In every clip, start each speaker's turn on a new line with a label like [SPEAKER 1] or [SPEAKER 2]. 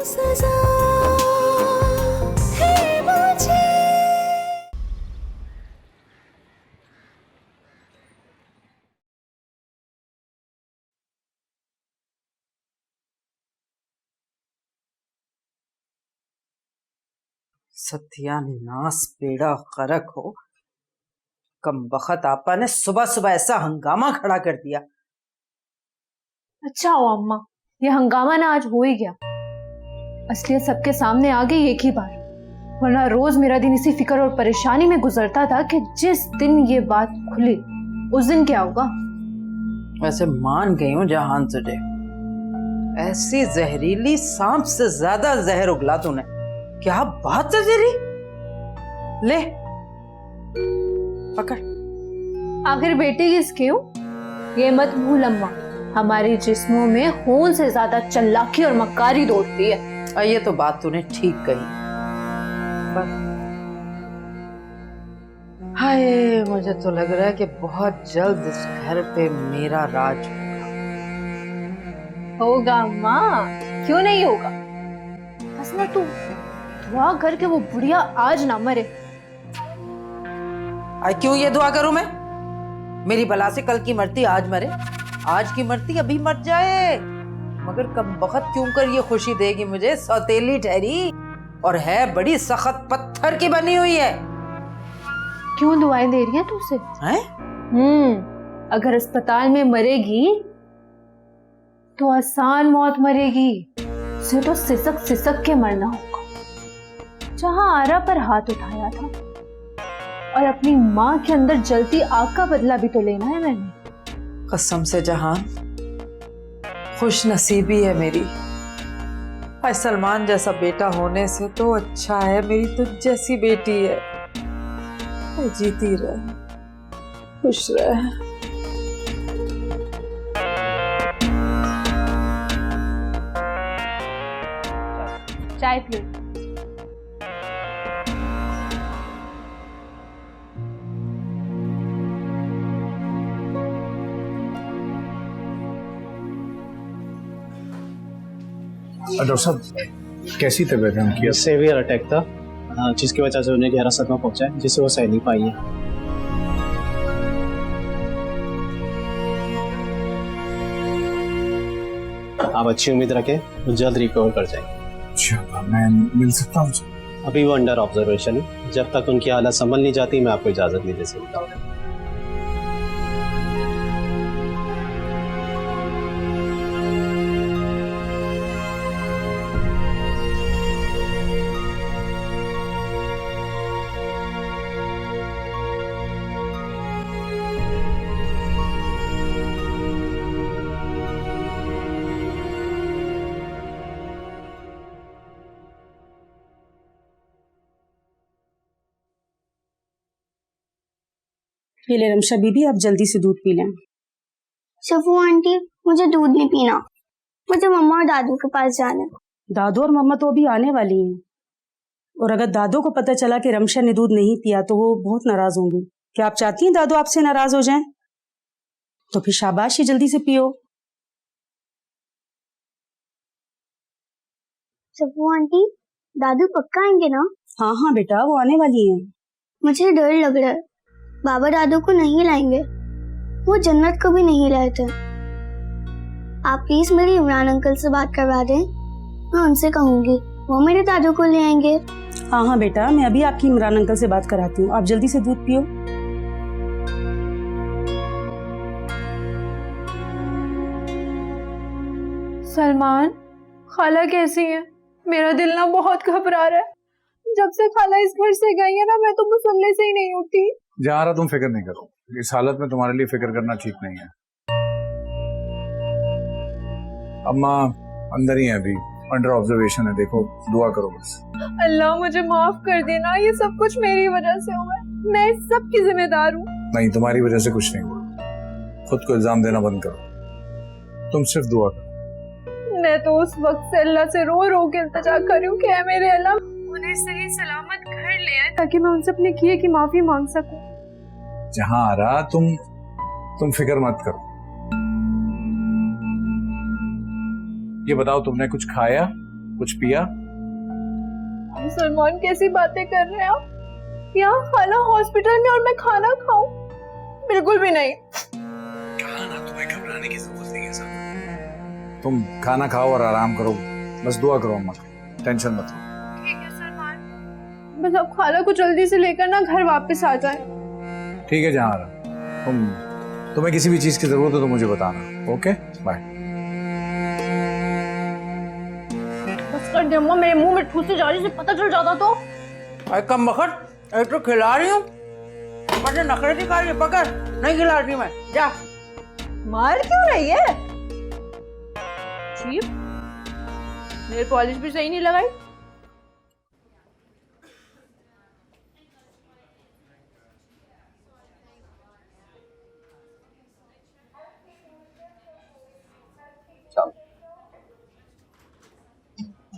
[SPEAKER 1] सजा है मुझे।
[SPEAKER 2] सत्यानाश बेड़ा गर्क हो। कम बखत आपा ने सुबह सुबह ऐसा हंगामा खड़ा कर दिया।
[SPEAKER 3] अच्छा हो अम्मा, ये हंगामा ना आज हो ही गया। असलियत सबके सामने आ गई एक ही बार, वरना रोज मेरा दिन इसी फिक्र और परेशानी में गुजरता था कि जिस दिन ये बात खुली उस दिन क्या होगा।
[SPEAKER 2] वैसे मान गई हूँ जहान तुझे, ऐसी जहरीली सांप से ज्यादा जहर उगला तूने। क्या बात है तेरी, ले पकड़।
[SPEAKER 3] आखिर बेटी किसकी हूँ ये मत भूल अम्मा, हमारे जिस्मों में खून से ज्यादा चालाकी और मक्कारी दौड़ती है।
[SPEAKER 2] ये तो बात तूने ठीक कही। हाय, मुझे तो लग रहा है कि बहुत जल्द इस घर पे मेरा राज
[SPEAKER 3] होगा अम्मा, क्यों नहीं होगा। बस ना तू दुआ कर के वो बुढ़िया आज ना मरे।
[SPEAKER 2] क्यों ये दुआ करूं मैं? मेरी बला से कल की मरती आज मरे, आज की मरती अभी मर जाए। मगर कब बखत क्यों कर ये खुशी देगी मुझे, सौतेली ठहरी और है बड़ी सख्त पत्थर की बनी हुई है।
[SPEAKER 3] क्यों दुआएं दे रही है तू उसे? अगर अस्पताल में मरेगी तो आसान मौत मरेगी, उसे तो सिसक सिसक के मरना होगा। जहां आरा पर हाथ उठाया था और अपनी माँ के अंदर जलती आग का बदला भी तो लेना है मैंने।
[SPEAKER 2] कसम से जहान, खुश नसीबी है मेरी। भाई सलमान जैसा बेटा होने से तो अच्छा है मेरी तुझ जैसी बेटी है। जीती रहे, खुश रहे।
[SPEAKER 3] चाय पियो।
[SPEAKER 4] डॉक्टर साहब, कैसी तबीयत है उनकी?
[SPEAKER 5] सेवियर अटैक था, जिसकी वजह से उन्हें गहरा सदमा पहुंचा है, जिसे वो सह नहीं पाई है। आप अच्छी उम्मीद रखें, वो जल्द रिकवर कर जाएंगे।
[SPEAKER 4] अच्छा, मैं मिल सकता हूँ?
[SPEAKER 5] अभी वो अंडर ऑब्जर्वेशन है, जब तक उनकी हालत संभल नहीं जाती मैं आपको इजाजत नहीं दे सकता।
[SPEAKER 6] ये ले रमशा बीबी, आप जल्दी से दूध पी लें।
[SPEAKER 7] शफू आंटी, मुझे दूध नहीं पीना, मुझे मम्मा और दादू के पास जाना है।
[SPEAKER 6] दादू और मम्मा तो अभी आने वाली हैं, और अगर दादू को पता चला कि रमशा ने दूध नहीं पिया तो वो बहुत नाराज होंगी। क्या आप चाहती हैं दादू आपसे नाराज हो जाएं? तो फिर शाबाश, ही जल्दी से पियो।
[SPEAKER 7] शफू आंटी, दादू पक्का आएंगे ना?
[SPEAKER 6] हाँ हाँ बेटा, वो आने वाली हैं।
[SPEAKER 7] मुझे डर लग रहा है, बाबा दादू को नहीं लाएंगे, वो जन्नत को भी नहीं लाए थे। आप प्लीज मेरी इमरान अंकल से बात करवा दें, मैं उनसे कहूंगी वो मेरे दादू को ले आएंगे।
[SPEAKER 6] हाँ हाँ बेटा, मैं अभी आपकी इमरान अंकल से बात कराती हूँ, आप जल्दी से दूध पियो।
[SPEAKER 3] सलमान, खाला कैसी है? मेरा दिल ना बहुत घबरा रहा है। जब से खाला इस घर से गई है ना, मैं तो मुसल्ले से ही नहीं उठी।
[SPEAKER 4] जहारा, तुम फिक्र नहीं करो, इस हालत में तुम्हारे लिए फिक्र करना ठीक नहीं है। अम्मा अंदर ही है, अभी अंडर ऑब्जर्वेशन है, देखो दुआ करो बस।
[SPEAKER 3] अल्लाह मुझे माफ कर देना, ये सब कुछ मेरी वजह से हुआ है, मैं इस सब की जिम्मेदार हूँ।
[SPEAKER 4] नहीं, तुम्हारी वजह से कुछ नहीं हुआ, खुद को इल्जाम देना बंद करो, तुम सिर्फ दुआ करो।
[SPEAKER 3] मैं तो उस वक्त से अल्लाह से रो रो के इल्तिजा कर रही हूँ कि ऐ मेरे अल्लाह उन्हें सही सलामत घर ले आए, ताकि मैं उनसे अपने किए की माफी मांग सकूं।
[SPEAKER 4] जहां आ रहा, तुम फिक्र मत करो। ये बताओ, तुमने कुछ खाया? कुछ पिया?
[SPEAKER 3] सलमान कैसी बातें कर रहे हैं आप? यहाँ खाना हॉस्पिटल में और मैं खाना खाऊं? बिल्कुल भी नहीं।
[SPEAKER 4] कहा ना तुम्हें घबराने की जरूरत नहीं है सर। तुम खाना खाओ और आराम करो, बस दुआ करो अम्मा, टेंशन मत लो।
[SPEAKER 3] ठीक है सलमान, बस आप खाना को जल्दी से लेकर ना घर वापस आ जाए।
[SPEAKER 4] ठीक है जहां तुम्हें किसी भी चीज की जरूरत हो तो मुझे बताना। Okay bye.
[SPEAKER 3] बस कर दे अम्मा, मेरे मुंह में ठूसी जा रही, से पता चल जाता तो।
[SPEAKER 2] अरे कम बखट, एक तो खिला रही हूँ, मुझे नखरे दिखा रही है। पकड़, नहीं खिला रही मैं, जा।
[SPEAKER 3] मार क्यों रही है? चीप, नेल पॉलिश भी सही नहीं लगाई।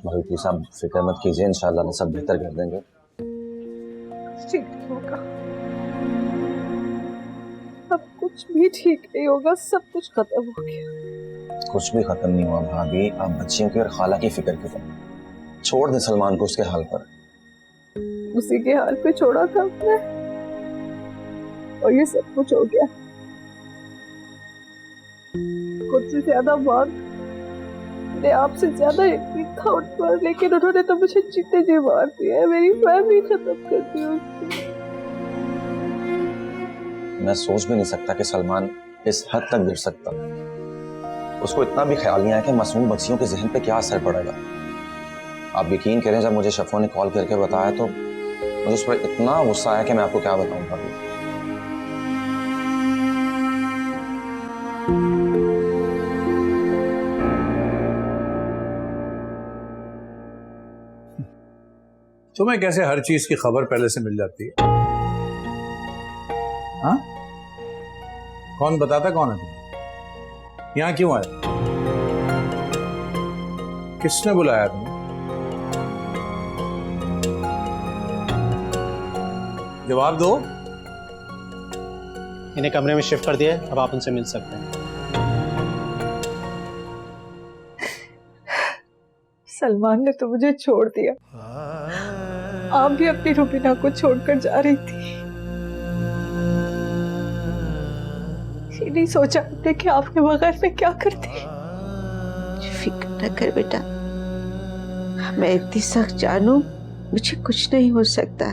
[SPEAKER 1] भाई साहब फिक्र मत कीजिए, इंशाल्लाह सब बेहतर कर देंगे।
[SPEAKER 2] ठीक होगा, अब कुछ भी ठीक नहीं होगा, सब कुछ खत्म हो गया।
[SPEAKER 1] कुछ भी खत्म नहीं हुआ भाभी, आप बच्चियों की और खाला की फिक्र क्यों करें? छोड़ दे सलमान को उसके हाल पर।
[SPEAKER 2] उसी के हाल पे छोड़ा था हमने, और ये सब कुछ हो गया। खुद से ज्यादा बात मैंने आपसे ज्यादा यकीन था उन पर, लेकिन उन्होंने तो मुझे जीते जी मार दिया, मेरी फैमिली खत्म कर दी उसकी।
[SPEAKER 1] मैं सोच भी नहीं सकता कि सलमान इस हद तक गिर सकता। उसको इतना भी ख्याल नहीं आया कि मासूम बच्चियों के जहन पे क्या असर पड़ेगा। आप यकीन करें, जब मुझे शफो ने कॉल करके बताया तो मुझे उस पर इतना गुस्सा आया कि मैं आपको क्या बताऊं भाभी।
[SPEAKER 4] तुम्हें कैसे हर चीज की खबर पहले से मिल जाती है? हाँ, कौन बताता, कौन है तुम्हें? यहाँ क्यों आए? किसने बुलाया तुम्हें? जवाब दो।
[SPEAKER 5] इन्हें कमरे में शिफ्ट कर दिया, अब आप उनसे मिल सकते हैं।
[SPEAKER 2] सलमान ने तो मुझे छोड़ दिया, आप भी अपनी रुबीना को छोड़कर जा रही थी। ये नहीं सोचा आपने कि आपके बगैर मैं क्या करती।
[SPEAKER 8] फिक्र न कर बेटा, मैं इतनी सख्त जानू, मुझे कुछ नहीं हो सकता।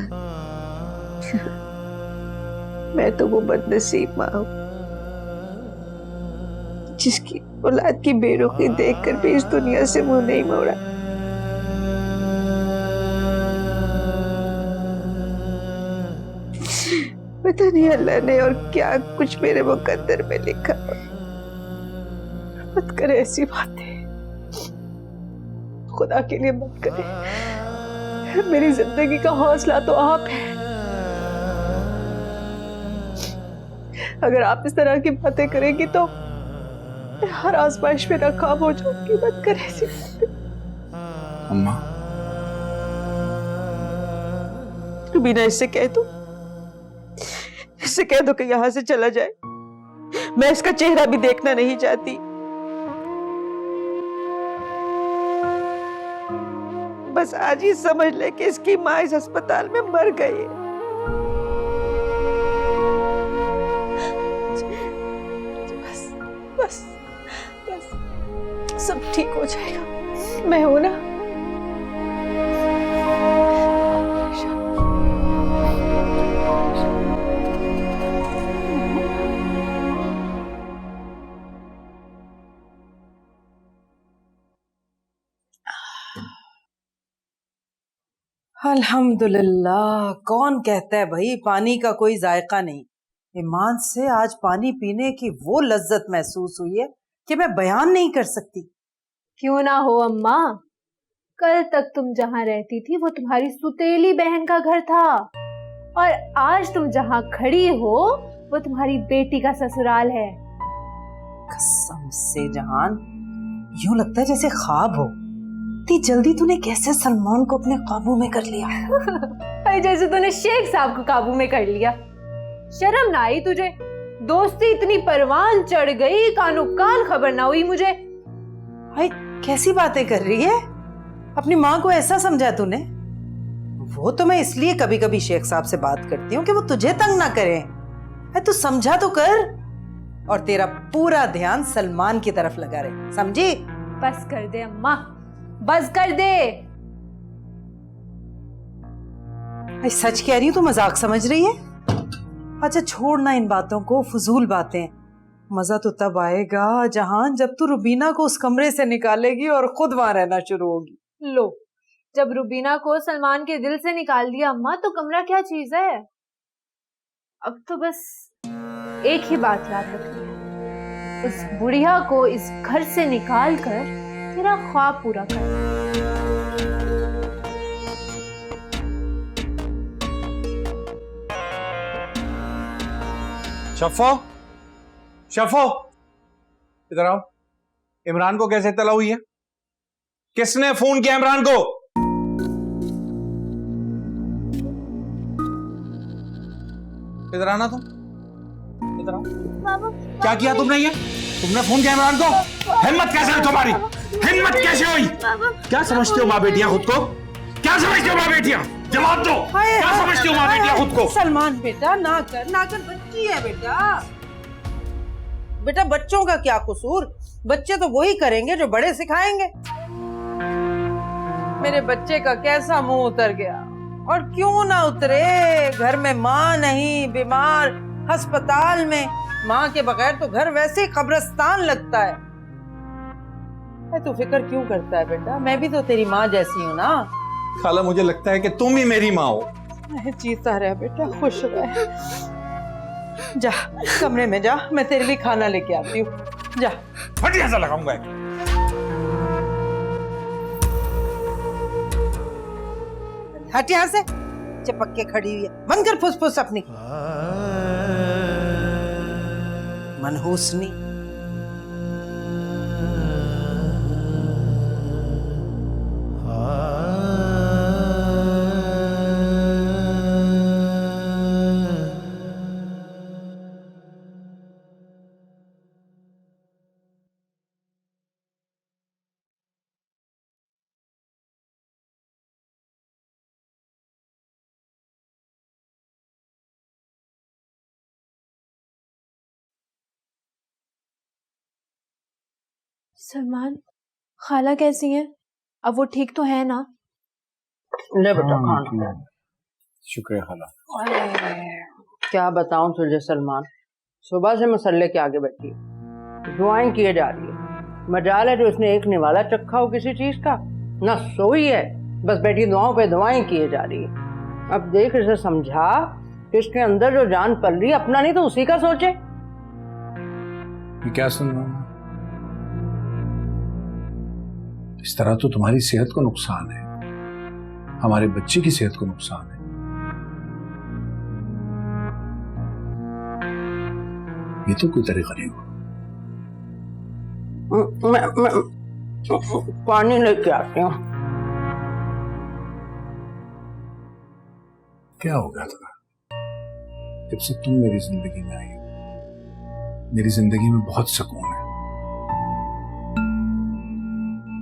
[SPEAKER 8] मैं तो वो बदनसीब माँ हूँ जिसकी औलाद की बेरुखी देखकर भी इस दुनिया से मुंह नहीं मोड़ा। पता नहीं अल्लाह ने और क्या कुछ मेरे मुकद्दर में लिखा।
[SPEAKER 2] मत करे ऐसी बातें, खुदा के लिए मत करे। मेरी जिंदगी का हौसला तो आप हैं। अगर आप इस तरह की बातें करेंगी तो मैं हर आजमाइश में नाकाम हो जाऊंगी। मत करे ऐसी बातें।
[SPEAKER 4] अम्मा,
[SPEAKER 8] रुबीना, इससे कह दो, इससे कह दो कि यहां से चला जाए। मैं इसका चेहरा भी देखना नहीं चाहती। बस आज ही समझ ले कि इसकी माँ इस अस्पताल में मर गई है।
[SPEAKER 2] बस बस बस, सब ठीक हो जाएगा। मैं हूं ना। अल्हम्दुलिल्लाह। कौन कहता है भाई पानी का कोई जायका नहीं। ईमान से आज पानी पीने की वो लज्जत महसूस हुई है कि मैं बयान नहीं कर सकती।
[SPEAKER 3] क्यों ना हो अम्मा, कल तक तुम जहाँ रहती थी वो तुम्हारी सुतेली बहन का घर था, और आज तुम जहाँ खड़ी हो वो तुम्हारी बेटी का ससुराल है।
[SPEAKER 2] कसम से जहान, यूं लगता है जैसे ख्वाब हो। इतनी जल्दी तूने कैसे सलमान को अपने काबू में कर लिया?
[SPEAKER 3] अरे जैसे तूने शेख साहब को काबू में कर लिया। शर्म ना आई तुझे? दोस्ती इतनी परवान चढ़ गई, कानो कान खबर ना हुई मुझे।
[SPEAKER 2] भाई कैसी बातें कर रही है? अपनी माँ को ऐसा समझा तूने? वो तो मैं इसलिए कभी कभी शेख साहब से बात करती हूँ कि वो तुझे तंग ना करे। तू समझा तो कर, और तेरा पूरा ध्यान सलमान की तरफ लगा रहे, समझी?
[SPEAKER 3] बस कर दे अम्मा, बस कर दे।
[SPEAKER 2] सच कह रही हूँ, तू मजाक समझ रही है? अच्छा छोड़ना इन बातों को, फजूल बातें। मजा तो तब आएगा जहां जब तू रुबीना को उस कमरे से निकालेगी और खुद वहां रहना शुरू होगी।
[SPEAKER 3] लो, जब रुबीना को सलमान के दिल से निकाल दिया अम्मा, तो कमरा क्या चीज है। अब तो बस एक ही बात याद रखनी है, इस बुढ़िया को इस घर से निकाल कर तेरा ख्वाब पूरा कर।
[SPEAKER 4] शफो, शफो, इधर आओ। इमरान को कैसे तला हुई है? किसने फोन किया इमरान को? इधर आना तुम, इधर आओ। क्या किया तुमने? ये तुमने फोन किया इमरान को? हिम्मत कैसे हुई तुम्हारी? हिम्मत कैसे हुई? क्या समझते हो माँ बेटियां खुद को? क्या समझते हो माँ बेटियां? जवाब दो। क्या समझते हो माँ बेटियां खुद को?
[SPEAKER 2] सलमान बेटा ना कर, बच्ची है बेटा। बेटा बच्चों का क्या कसूर? बच्चे तो वही करेंगे जो बड़े सिखाएंगे। मेरे बच्चे का कैसा मुंह उतर गया, और क्यों ना उतरे। घर में माँ नहीं, बीमार, अस्पताल में। माँ के बगैर तो घर वैसे ही कब्रिस्तान लगता है। तू फिक्र क्यों करता है बेटा? मैं भी तो तेरी माँ जैसी हूँ ना।
[SPEAKER 4] खाला मुझे लगता है कि तुम ही मेरी माँ हो।
[SPEAKER 2] जीता रहे बेटा, खुश रहे। जा कमरे में जा, मैं तेरे लिए खाना लेके आती हूँ। जा।
[SPEAKER 4] फटी ऐसा लगाऊंगा।
[SPEAKER 2] हट यहाँ से, चिपक के खड़ी हुई है। बंद कर फुसफुस अपनी मनहूसनी।
[SPEAKER 3] सलमान, खाला कैसी हैं? अब वो ठीक तो है ना?
[SPEAKER 2] ले बेटा खाना।
[SPEAKER 4] शुक्रिया खाला।
[SPEAKER 8] क्या बताऊं तुझे सलमान, सुबह से मसल्ले के आगे बैठी है, दुआएं किए जा रही है। मजाल है जो उसने एक निवाला चखा हो किसी चीज का, ना सोई है, बस बैठी दुआओं पे दुआएं किए जा रही है। अब देख इसे समझा कि इसके अंदर जो जान पल रही है, अपना नहीं तो उसी का सोचे।
[SPEAKER 4] मैं क्या सुन रहा हूँ? इस तरह तो तुम्हारी सेहत को नुकसान है, हमारे बच्चे की सेहत को नुकसान है। ये तो कोई तरीका नहीं हुआ।
[SPEAKER 8] मैं पानी लेके आती हूँ।
[SPEAKER 4] क्या हो गया था जब से तुम मेरी जिंदगी में आई हो? मेरी जिंदगी में बहुत सुकून है,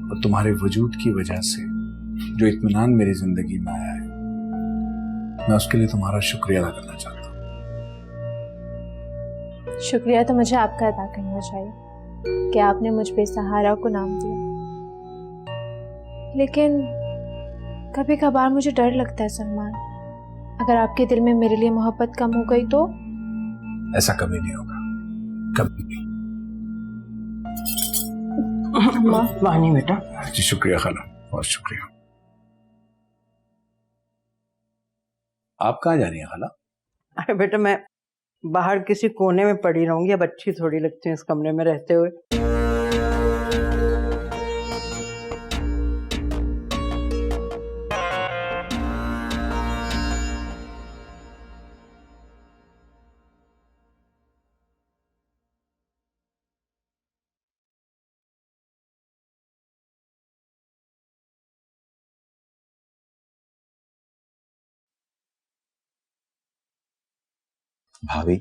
[SPEAKER 4] और तुम्हारे वजूद की वजह से जो इत्मीनान मेरी जिंदगी में आया है, मैं उसके लिए तुम्हारा शुक्रिया अदा करना चाहता हूँ।
[SPEAKER 3] शुक्रिया तो मुझे आपका अदा करना चाहिए कि आपने मुझ बेसहारा को नाम दिया, लेकिन कभी कभार मुझे डर लगता है सलमान, अगर आपके दिल में मेरे लिए मोहब्बत कम हो गई तो?
[SPEAKER 4] ऐसा कभी नहीं होगा, कभी नहीं।
[SPEAKER 8] पानी बेटा।
[SPEAKER 4] जी शुक्रिया खाला, बहुत शुक्रिया। आप कहाँ जा रही हैं खाला?
[SPEAKER 8] अरे बेटा मैं बाहर किसी कोने में पड़ी रहूंगी, अब अच्छी थोड़ी लगती है इस कमरे में रहते हुए।
[SPEAKER 1] भाभी,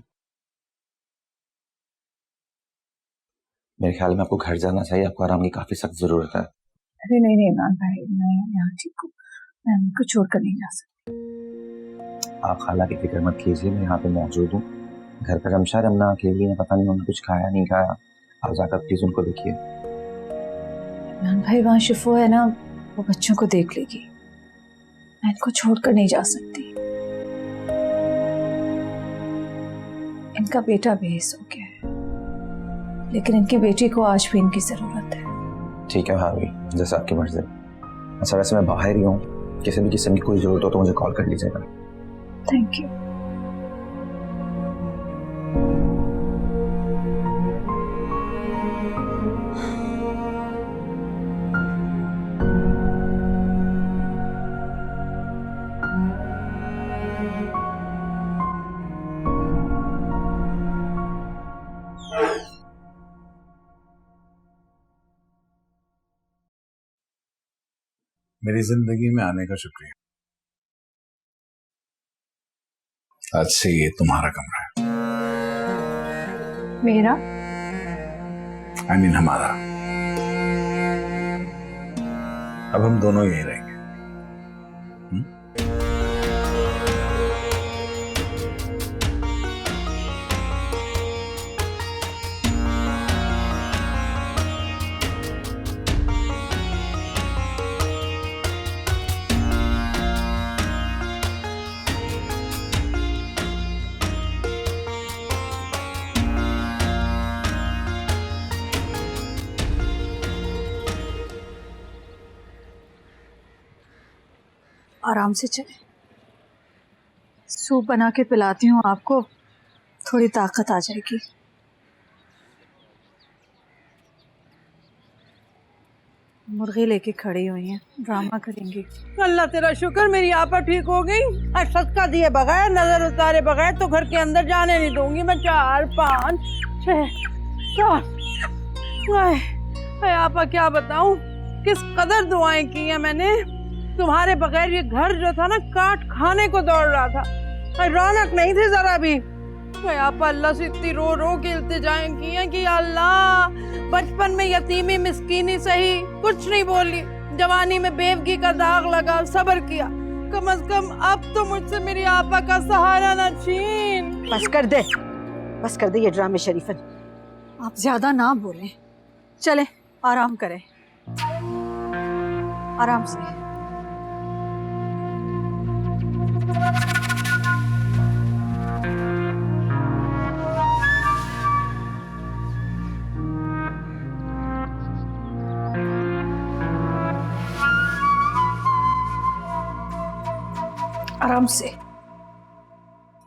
[SPEAKER 1] मेरे ख्याल में आपको घर जाना चाहिए, आपको आराम की काफी सख्त जरूरत है।
[SPEAKER 3] अरे नहीं नहीं इमरान भाई, मैं यहाँ ठीक हूँ, मैं अम्मी को छोड़कर नहीं जा सकती।
[SPEAKER 1] आप खाला की फिक्र मत कीजिए, मैं यहाँ पे मौजूद हूँ। घर पर रमशा रमना अकेली है, पता नहीं उन्होंने कुछ खाया नहीं खाया। आप जाकर प्लीज उनको देखिए।
[SPEAKER 3] इमरान भाई वहाँ शिफो है ना, वो बच्चों को देख लेगी, मैं इनको छोड़कर नहीं जा सकती। इनका बेटा बेहिस हो गया है, लेकिन इनकी बेटी को आज भी इनकी जरूरत है।
[SPEAKER 1] ठीक है भाभी, जैसे आपकी मर्जी। अच्छा वैसे मैं बाहर ही हूँ, किसी भी किस्म की कोई जरूरत हो तो मुझे कॉल कर लीजिएगा।
[SPEAKER 3] Thank you.
[SPEAKER 4] मेरी जिंदगी में आने का शुक्रिया। आज से ये तुम्हारा कमरा है।
[SPEAKER 3] मेरा?
[SPEAKER 4] I mean हमारा। अब हम दोनों यहीं रहेंगे।
[SPEAKER 3] आराम से चले, सूप बना के पिलाती हूँ आपको, थोड़ी ताकत आ जाएगी। मुर्गी लेके खड़ी हुई हैं, ड्रामा करेंगी।
[SPEAKER 8] अल्लाह तेरा शुक्र, मेरी आपा ठीक हो गई। सदका दिए बगैर, नजर उतारे बगैर तो घर के अंदर जाने नहीं दूंगी मैं। 4 5 6 7 आपा क्या बताऊं किस कदर दुआएं की हैं मैंने। तुम्हारे बगैर ये घर जो था ना काट खाने को दौड़ रहा था, रौनक नहीं थी जरा भी। आपा अल्लाह से इतनी रो रो के इल्तिजाएं की हैं कि अल्लाह बचपन में यतीमी मिस्कीनी सही, कुछ नहीं बोली, जवानी में बेवगी का दाग लगा, सब्र किया, कम से कम अब तो मुझसे मेरी आपा का सहारा न छीन।
[SPEAKER 9] बस कर दे ये ड्रामे शरीफन।
[SPEAKER 3] आप ज्यादा ना बोलें, चले आराम करें, आराम से। आराम से,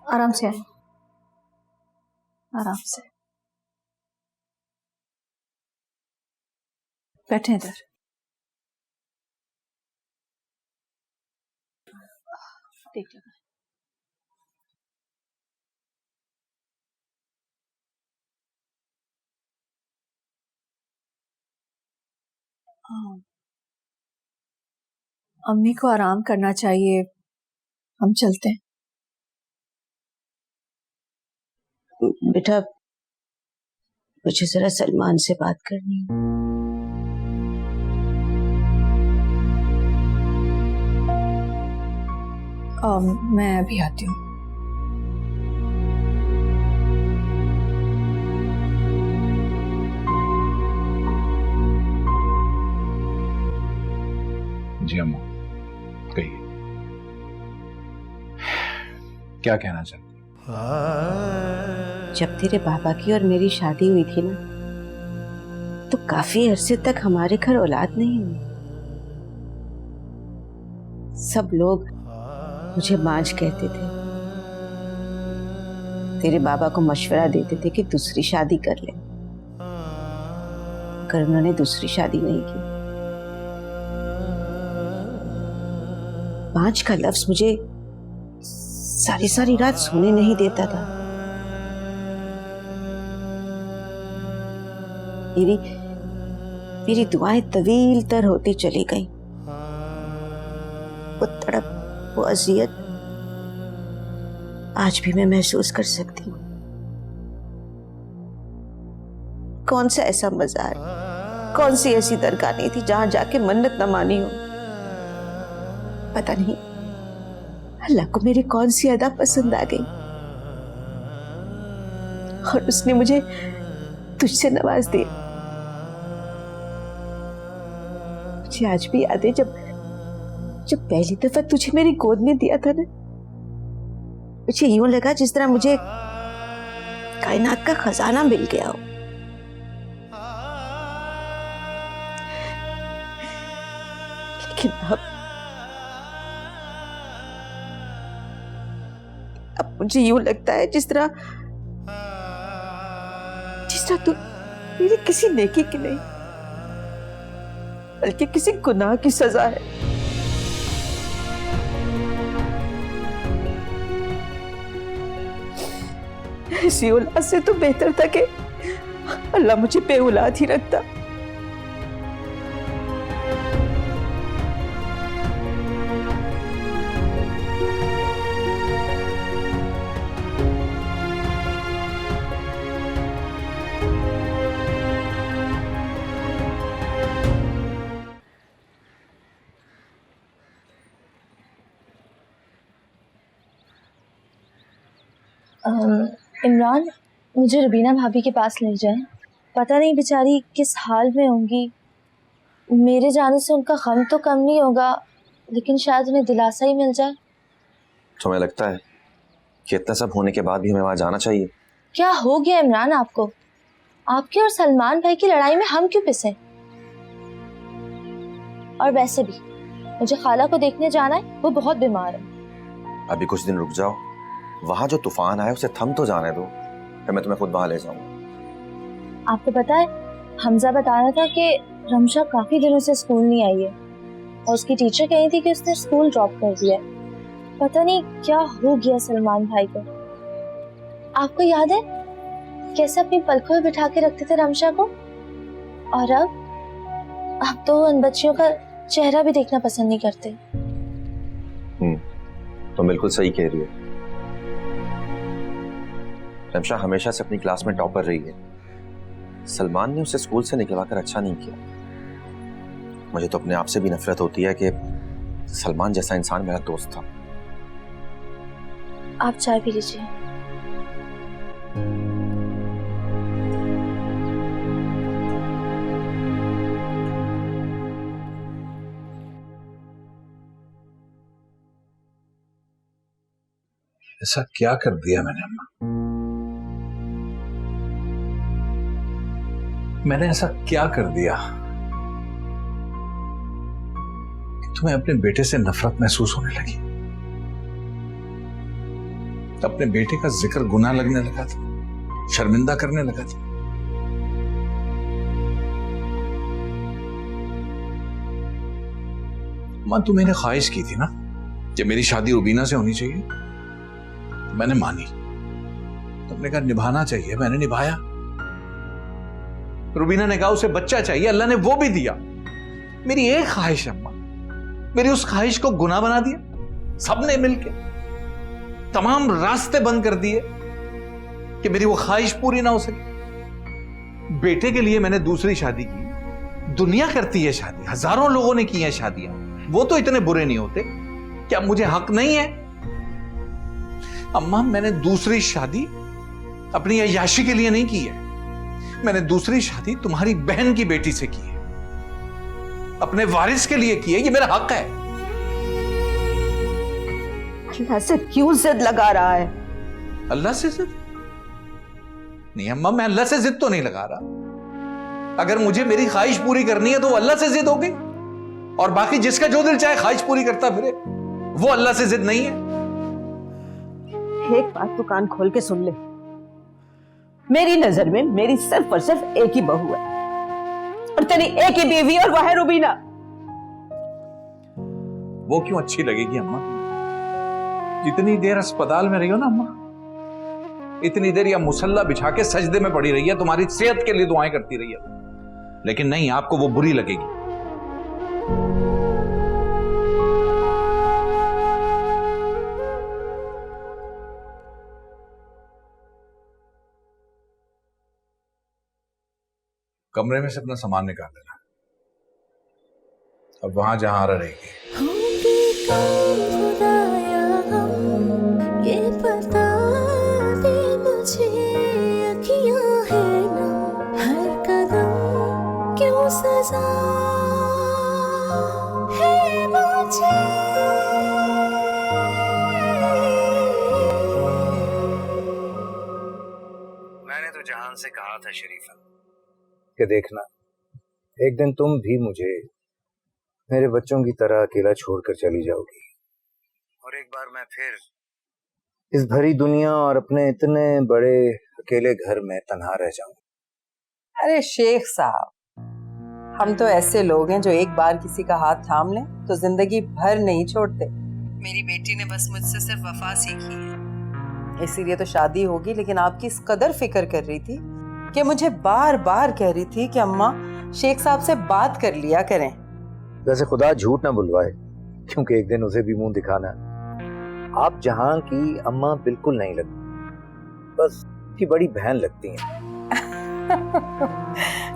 [SPEAKER 3] आराम से, आराम से बैठे इधर। देख लगा अम्मी को आराम करना चाहिए, हम चलते हैं।
[SPEAKER 9] बेटा मुझे जरा सलमान से बात करनी है।
[SPEAKER 3] मैं अभी आती हूँ।
[SPEAKER 4] जी अम्मा, कहिए क्या कहना चाहते?
[SPEAKER 9] जब तेरे पापा की और मेरी शादी हुई थी ना, तो काफी अरसे तक हमारे घर औलाद नहीं हुई। सब लोग मुझे मांझ कहते थे। तेरे बाबा को मशवरा देते थे कि दूसरी शादी कर ले, मगर उन्होंने दूसरी शादी नहीं की। मांझ का लफ्ज मुझे सारी सारी रात सोने नहीं देता था। मेरी दुआएं तवील तर होती चली गई। वो तड़प, वो अजियत आज भी मैं महसूस कर सकती हूँ। कौन सा ऐसा मजार कौन सी ऐसी दरगाह नहीं थी जहां जाके मन्नत न मानी हो। पता नहीं अल्लाह को मेरी कौन सी अदा पसंद आ गई और उसने मुझे तुझसे नवाज दिया। मुझे आज भी याद है जब पहली दफा तुझे मेरी गोद में दिया था ना, मुझे यूं लगा जिस तरह मुझे कायनात का खजाना मिल गया हो। लेकिन अब मुझे यूं लगता है जिस तरह तू मेरी किसी नेकी की नहीं बल्कि किसी गुनाह की सजा है। ऐसी औलाद से तो बेहतर था कि अल्लाह मुझे बेऔलाद ही रखता।
[SPEAKER 10] इमरान, मुझे रुबीना भाभी के पास ले जाएं। पता नहीं बेचारी किस हाल में होंगी। मेरे जाने से उनका गम तो कम नहीं होगा, लेकिन शायद उन्हें दिलासा ही मिल जाए।
[SPEAKER 1] तुम्हें लगता है कि इतना सब होने के बाद भी हमें वहां जाना चाहिए?
[SPEAKER 10] क्या हो गया इमरान आपको? आपके और सलमान भाई की लड़ाई में हम क्यों पिसे? और वैसे भी मुझे खाला को देखने जाना है, वो बहुत बीमार है।
[SPEAKER 1] अभी कुछ दिन रुक जाओ, वहां जो तूफान आया उसे थम तो जाने दो, फिर मैं तुम्हें खुद वहां ले जाऊंगा।
[SPEAKER 10] आपको पता है, हमजा बता रहा था कि रमशा काफी दिनों से स्कूल नहीं आई है और उसकी टीचर कही थी कि उसने स्कूल ड्रॉप कर दिया है। पता नहीं क्या हो गया सलमान भाई को। आपको याद है कैसे अपनी पलकों में बिठा के रखते थे रमशा को, और अब तो उन बच्चियों का चेहरा भी देखना पसंद नहीं करते।
[SPEAKER 1] तुम बिल्कुल सही कह रही हो। रमशा हमेशा से अपनी क्लास में टॉपर रही है। सलमान ने उसे स्कूल से निकलवा कर अच्छा नहीं किया। मुझे तो अपने आप से भी नफरत होती है कि सलमान जैसा इंसान मेरा दोस्त था।
[SPEAKER 10] आप चाय पी लीजिए।
[SPEAKER 4] ऐसा क्या कर दिया मैंने अम्मा? मैंने ऐसा क्या कर दिया कि तुम्हें अपने बेटे से नफरत महसूस होने लगी? अपने बेटे का जिक्र गुनाह लगने लगा था, शर्मिंदा करने लगा था। मां, तुमने ख्वाहिश की थी ना कि मेरी शादी रुबीना से होनी चाहिए, मैंने मानी। तुमने कहा निभाना चाहिए, मैंने निभाया। रुबीना ने कहा उसे बच्चा चाहिए, अल्लाह ने वो भी दिया। मेरी एक ख्वाहिश अम्मा, मेरी उस ख्वाहिश को गुनाह बना दिया सबने मिलके। तमाम रास्ते बंद कर दिए कि मेरी वो ख्वाहिश पूरी ना हो सके। बेटे के लिए मैंने दूसरी शादी की। दुनिया करती है शादी, हजारों लोगों ने की है शादियां, वो तो इतने बुरे नहीं होते। क्या मुझे हक नहीं है? अम्मा, मैंने दूसरी शादी अपनी अय्याशी के लिए नहीं की है। मैंने दूसरी शादी तुम्हारी बहन की बेटी से की है, अपने वारिस के लिए की है। ये मेरा हक है।
[SPEAKER 9] अल्लाह से क्यों जिद लगा रहा है?
[SPEAKER 4] अल्लाह से जिद नहीं अम्मा, मैं अल्लाह से जिद तो नहीं लगा रहा। अगर मुझे मेरी ख्वाहिश पूरी करनी है तो अल्लाह से जिद हो गई, और बाकी जिसका जो दिल चाहे ख्वाहिश पूरी करता फिरे, वो अल्लाह से जिद नहीं है।
[SPEAKER 9] एक बात तो कान खोल के सुन ले, मेरी नजर में मेरी सिर्फ और सिर्फ एक ही बहू है और तेरी एक ही बीवी, और वह है रुबीना।
[SPEAKER 4] वो क्यों अच्छी लगेगी अम्मा? जितनी देर अस्पताल में रही हो ना अम्मा, इतनी देर या मुसल्ला बिछा के सजदे में पड़ी रही है, तुम्हारी सेहत के लिए दुआएं करती रही है। लेकिन नहीं, आपको वो बुरी लगेगी। कमरे में से अपना सामान निकाल लेना। अब वहां जहां आरा रहेगी।
[SPEAKER 11] ये पता दे मुझे, अखियां है ना हर कदम, क्यों सजा है मुझे।
[SPEAKER 12] मैंने तो जहान से कहा था शरीफा कि देखना एक दिन तुम भी मुझे मेरे बच्चों की तरह अकेला छोड़कर चली जाओगी, और एक बार मैं फिर इस भरी दुनिया और अपने इतने बड़े अकेले घर में तन्हा रह जाऊंगा।
[SPEAKER 2] अरे शेख साहब, हम तो ऐसे लोग हैं जो एक बार किसी का हाथ थाम लें तो जिंदगी भर नहीं छोड़ते। मेरी बेटी ने बस मुझसे सिर्फ वफा सीखी है, इसीलिए तो शादी होगी, लेकिन आपकी इस कदर फिक्र कर रही थी कि मुझे बार बार कह रही थी कि अम्मा शेख साहब से बात कर लिया करें।
[SPEAKER 12] वैसे खुदा झूठ ना बुलवाए, क्योंकि एक दिन उसे भी मुंह दिखाना। आप जहां की अम्मा बिल्कुल नहीं लगती, बस की बड़ी बहन लगती हैं।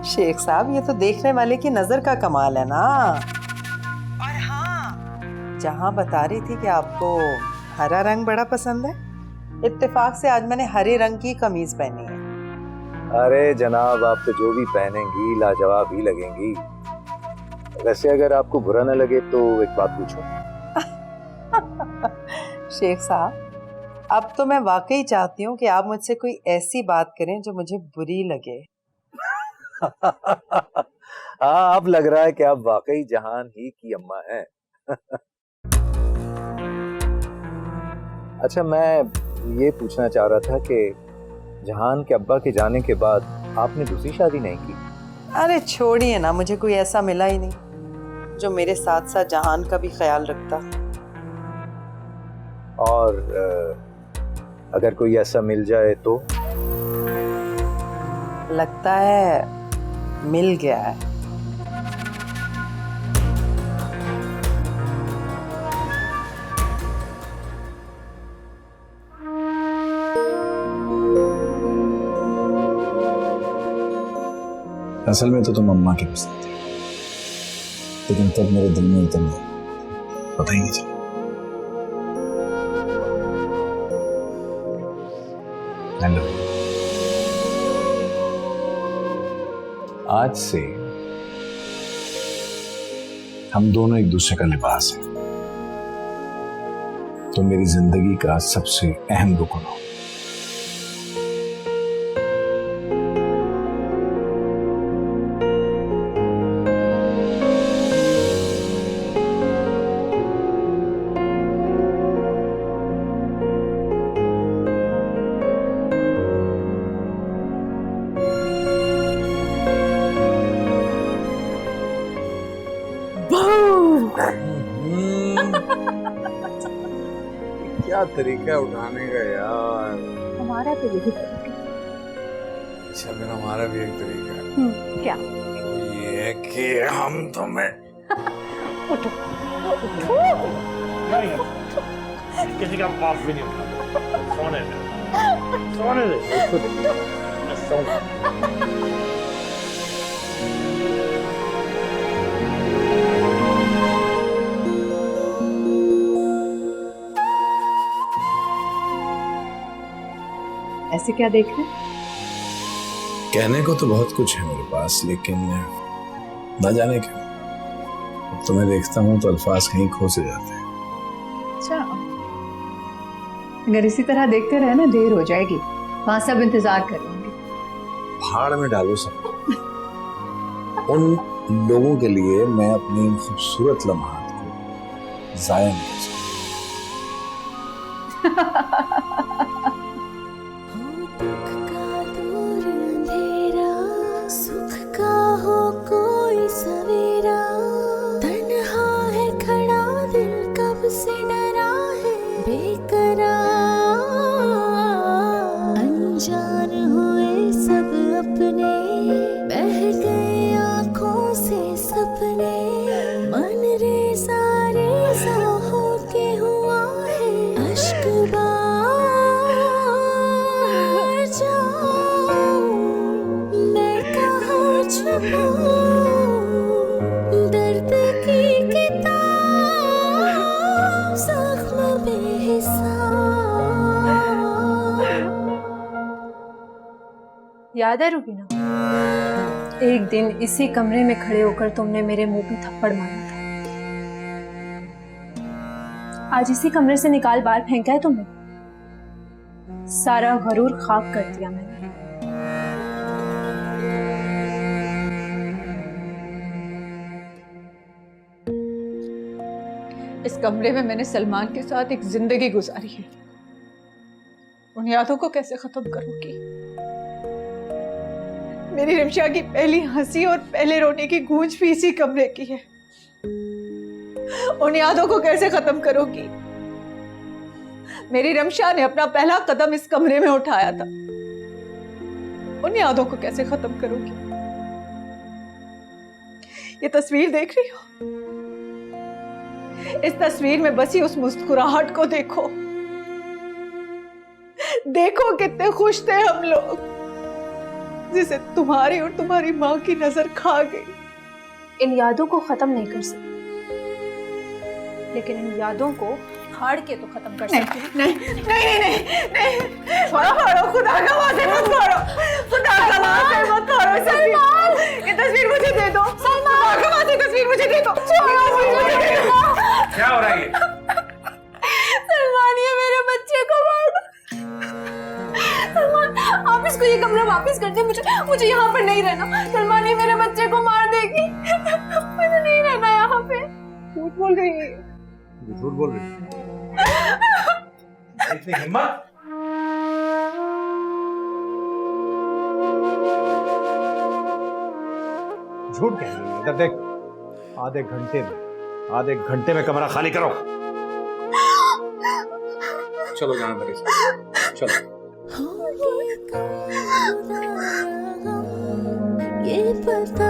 [SPEAKER 2] शेख साहब, ये तो देखने वाले की नजर का कमाल है ना। और हाँ, जहां बता रही थी कि आपको हरा रंग बड़ा पसंद है, इत्तेफाक से आज मैंने हरे रंग की कमीज पहनी है।
[SPEAKER 12] अरे जनाब, आप तो जो भी पहनेंगी लाजवाब ही लगेंगी। वैसे अगर आपको बुरा न लगे तो एक बात पूछूं?
[SPEAKER 2] शेख साहब, अब तो मैं वाकई चाहती हूँ कि आप मुझसे कोई ऐसी बात करें जो मुझे बुरी लगे।
[SPEAKER 12] हाँ, अब लग रहा है कि आप वाकई जहान ही की अम्मा हैं। अच्छा, मैं ये पूछना चाह रहा था कि जहान के अब्बा के जाने के बाद आपने दूसरी शादी नहीं की?
[SPEAKER 2] अरे छोड़िए ना, मुझे कोई ऐसा मिला ही नहीं जो मेरे साथ साथ जहान का भी ख्याल रखता।
[SPEAKER 12] और अगर कोई ऐसा मिल जाए तो?
[SPEAKER 2] लगता है मिल गया है।
[SPEAKER 4] असल में तो तुम अम्मा की पसंद थी, लेकिन तब मेरे दिल में इतना पता ही नहीं चला। आज से हम दोनों एक दूसरे का लिबास हैं। तो मेरी जिंदगी का सबसे अहम रुकन हो। क्या तरीका है उठाने का यार।
[SPEAKER 3] हमारा तो यही तरीका।
[SPEAKER 4] अच्छा, फिर हमारा भी एक तरीका है।
[SPEAKER 3] क्या?
[SPEAKER 4] ये है कि हम तुम्हें
[SPEAKER 3] उठो
[SPEAKER 13] किसी का माफ भी नहीं होता। सोने
[SPEAKER 3] ऐसे क्या देख रहे?
[SPEAKER 4] कहने को तो बहुत कुछ है मेरे पास, लेकिन न जाने क्यों तुम्हें देखता हूँ तो अल्फाज कहीं खो से जाते हैं।
[SPEAKER 3] अच्छा, अगर इसी तरह देखते रहे ना, देर हो जाएगी, वहां सब इंतजार करेंगे।
[SPEAKER 4] भाड़ में डालो सब। उन लोगों के लिए मैं अपनी खूबसूरत लम्हात को जाया नहीं कर सकता।
[SPEAKER 11] सुख का हो कोई सवेरा, तन्हा है खड़ा दिल कब से डरा है बेकरार, अनजान हुए सब अपने, बह गए आंखों से सपने, मन रेसा रेसा होके हुआ है अश्क बार जाऊं मैं कहाँ जाऊं।
[SPEAKER 3] याद है रुबीना, एक दिन इसी कमरे में खड़े होकर तुमने मेरे मुंह पे थप्पड़ मारा था। आज इसी कमरे से निकाल बाहर फेंका है तुमने। सारा गरूर खाक कर दिया मैंने।
[SPEAKER 2] इस कमरे में मैंने सलमान के साथ एक जिंदगी गुजारी है। उन यादों को कैसे खत्म करूंगी? मेरी रिमशा की पहली हंसी और पहले रोने की गूंज भी इसी कमरे की है। उन यादों को कैसे खत्म करूंगी? मेरी रमशा ने अपना पहला कदम इस कमरे में उठाया था। उन यादों को कैसे खत्म करूंगी? ये तस्वीर देख रही हो? इस तस्वीर में बसी उस मुस्कुराहट को देखो। देखो कितने खुश थे हम लोग, जिसे तुम्हारी और तुम्हारी माँ की नजर खा गई।
[SPEAKER 3] इन यादों को खत्म नहीं कर सकते, लेकिन इन यादों को फाड़ के तो खत्म कर सकते हैं।
[SPEAKER 2] नहीं नहीं नहीं नहीं नहीं, फाड़ो, खुदा का वास्ते मत फाड़ो, खुदा का वास्ते मत फाड़ो। सलमान, ये तस्वीर मुझे दे दो। सलमान, खुदा का वास्ते तस्वीर मुझे दे दो।
[SPEAKER 4] क्या हो रहा है ये?
[SPEAKER 3] सलमान, ये मेरे बच्चे को मार दो। सलमान, आप इसको ये कमरा वापस कर दे। मुझे यहाँ पर नहीं रहना। सलमान, ये मेरे बच्चे को मार देगी। मुझे नहीं रहना यहाँ पे।
[SPEAKER 2] झूठ बोल रही है।
[SPEAKER 4] झूठ बोल रही है? इतनी हिम्मत? झूठ कह रही है। इधर देख, आधे घंटे में कमरा खाली करो। चलो जाना मेरे साथ, चलो।
[SPEAKER 11] ये पता